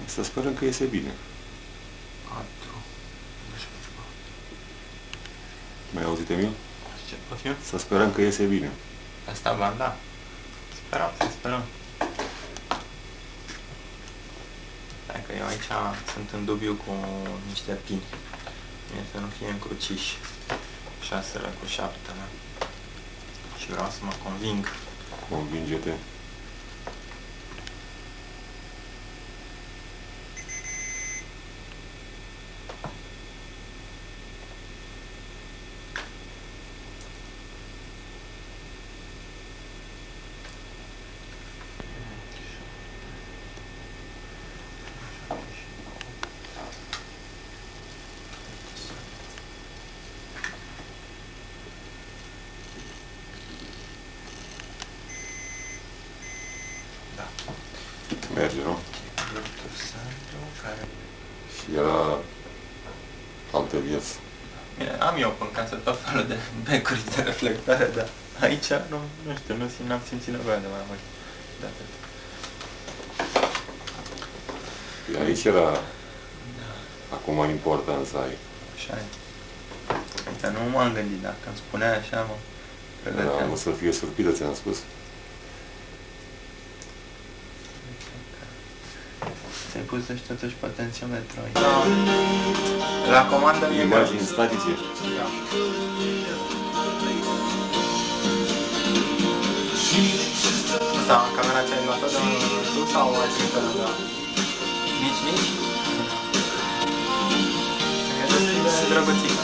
Să sperăm că iese bine. 4. Mai auzit, Emil? Ce poftim? Să sperăm că iese bine. Asta banda. Sperăm, să sperăm. Dacă eu aici sunt în dubiu cu niște pini. Mie să nu fie încruciși 6 cu 7, da? Și vreau să mă conving. Convinge-te. Da. Merge, nu? Care... Și era alte vieți. Bine, am eu în casă tot felul de becuri de reflectare, dar aici nu știu, n-am simțit nevoia de mai mult de atât. Aici era Da. acum important să ai. Așa e. Uite, nu m-am gândit, dacă îmi spuneai așa, mă pregăteam. Da, o să fie surpriză, ți-am spus. Ți-ai pus deci totuși potențiometru aici. La comandă e Imagini statice. Da. Sau camera ți-ai luat-o de tu sau ai trimis-o lângă? Nici? E destul de drăgățică.